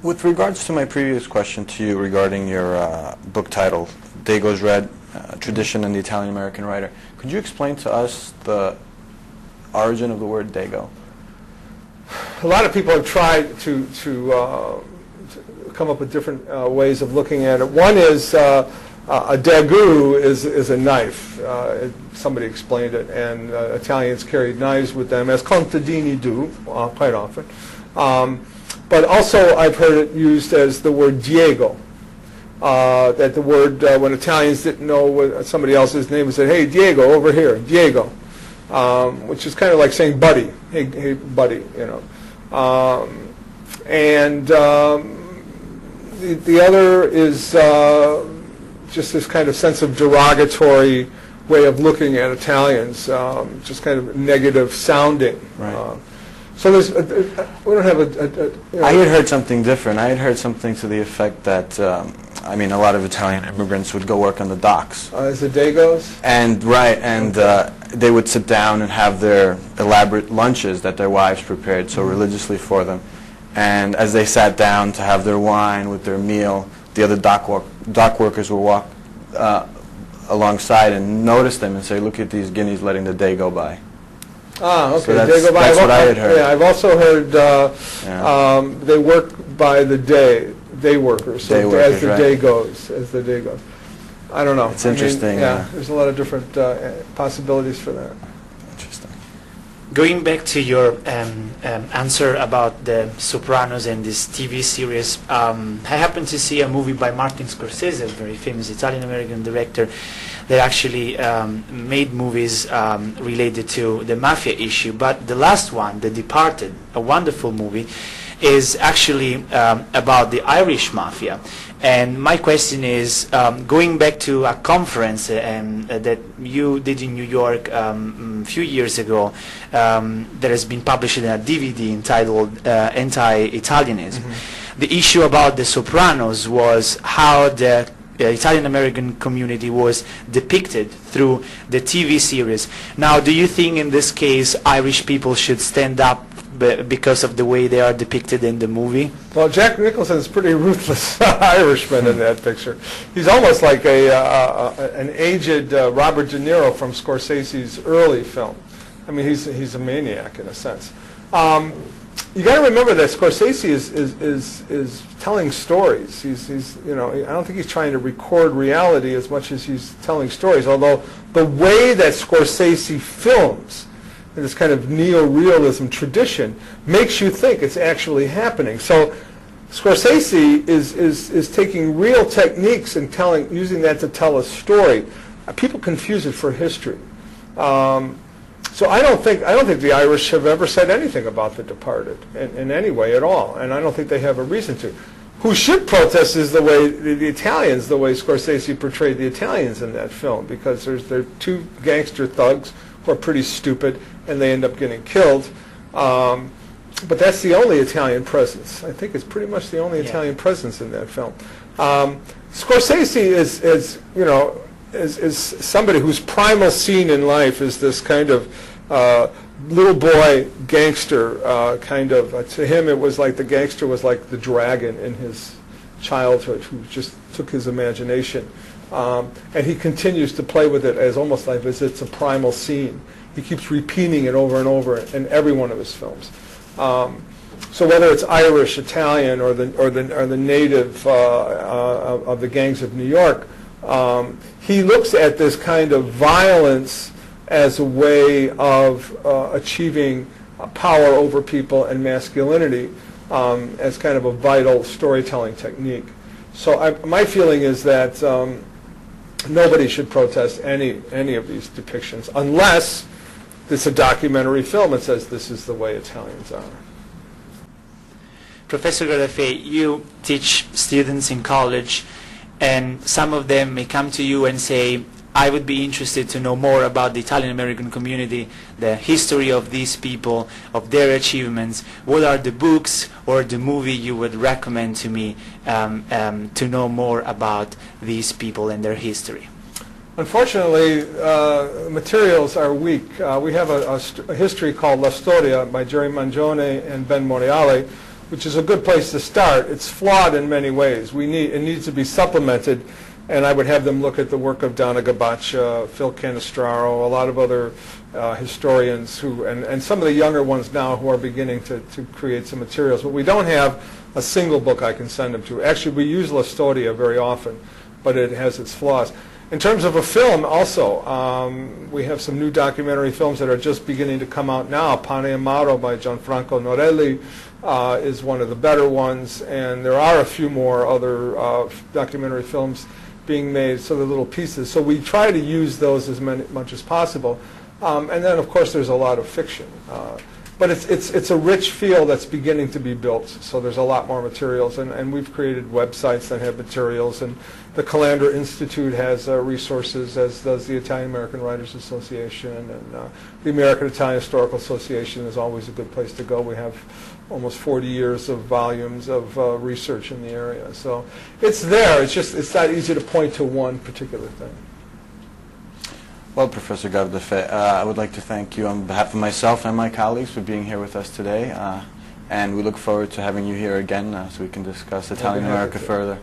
With regards to my previous question to you regarding your book title, Dago's Red, Tradition and the Italian-American Writer, could you explain to us the origin of the word Dago? A lot of people have tried to come up with different ways of looking at it. One is a dagu is a knife. Somebody explained it, and Italians carried knives with them, as contadini do quite often. But also I've heard it used as the word Diego. That the word, when Italians didn't know what somebody else's name, they said, "Hey, Diego, over here, Diego," which is kind of like saying buddy, hey buddy, you know. The other is just this kind of sense of derogatory way of looking at Italians, just kind of negative sounding. Right. So there's, we don't have you know, I had heard something different. I had heard something to the effect that, I mean, a lot of Italian immigrants would go work on the docks. as the day goes. And they would sit down and have their elaborate lunches that their wives prepared so religiously for them. And as they sat down to have their wine with their meal, the other dock workers would walk alongside and notice them and say, "Look at these guineas letting the day go by." Ah, okay. So that's what I had heard. Yeah, I've also heard they work by the day. Day workers. So Day workers, as the right. day goes, as the day goes. I don't know. It's interesting. Yeah, there's a lot of different possibilities for that. Interesting. Going back to your answer about the Sopranos and this TV series, I happened to see a movie by Martin Scorsese, a very famous Italian-American director, that actually made movies related to the mafia issue. But the last one, The Departed, a wonderful movie, is actually about the Irish mafia. And my question is, going back to a conference that you did in New York a few years ago, that has been published in a DVD entitled Anti-Italianism. Mm-hmm. The issue about the Sopranos was how the Italian-American community was depicted through the TV series. Now, do you think in this case Irish people should stand up because of the way they are depicted in the movie? Well, Jack Nicholson's pretty ruthless Irishman in that picture. He's almost like an aged Robert De Niro from Scorsese's early film. I mean, he's a maniac in a sense. You got to remember that Scorsese is telling stories. He's you know, I don't think he's trying to record reality as much as he's telling stories. Although the way that Scorsese films, in this kind of neo-realism tradition, makes you think it's actually happening. So Scorsese is taking real techniques and using that to tell a story. People confuse it for history. So I don't think the Irish have ever said anything about The Departed in any way at all, and I don't think they have a reason to. Who should protest is the way the Italians, the way Scorsese portrayed the Italians in that film, because they're two gangster thugs who are pretty stupid, and they end up getting killed. But that's the only Italian presence. I think it's pretty much the only Italian presence in that film. Scorsese is you know, is somebody whose primal scene in life is this kind of little boy gangster kind of. To him, it was like the gangster was like the dragon in his childhood, who just took his imagination. And he continues to play with it as almost like as it's a primal scene. He keeps repeating it over and over in every one of his films. So whether it's Irish, Italian, or the native of the gangs of New York, he looks at this kind of violence as a way of achieving power over people and masculinity as kind of a vital storytelling technique. So my feeling is that nobody should protest any of these depictions unless it's a documentary film that says this is the way Italians are. Professor Gardaphè, you teach students in college, and some of them may come to you and say, I would be interested to know more about the Italian-American community, the history of these people, of their achievements. What are the books or the movie you would recommend to me to know more about these people and their history? Unfortunately, materials are weak. We have a history called La Storia by Jerry Mangione and Ben Moriale, which is a good place to start. It's flawed in many ways. It needs to be supplemented, and I would have them look at the work of Donna Gabaccia, Phil Canestraro, a lot of other historians who, and some of the younger ones now who are beginning to create some materials. But we don't have a single book I can send them to. Actually, we use La Storia very often, but it has its flaws. In terms of a film, also, we have some new documentary films that are just beginning to come out now. Pane e Maro by Gianfranco Norelli is one of the better ones, and there are a few more other documentary films being made, so they're little pieces. So we try to use those as much as possible. And then, of course, there's a lot of fiction. But it's a rich field that's beginning to be built, so there's a lot more materials, and we've created websites that have materials, and the Calander Institute has resources, as does the Italian American Writers Association, and the American Italian Historical Association is always a good place to go. We have almost 40 years of volumes of research in the area, so it's there. It's not easy to point to one particular thing. Well, Professor Gardaphè, I would like to thank you on behalf of myself and my colleagues for being here with us today, and we look forward to having you here again so we can discuss Italian America further.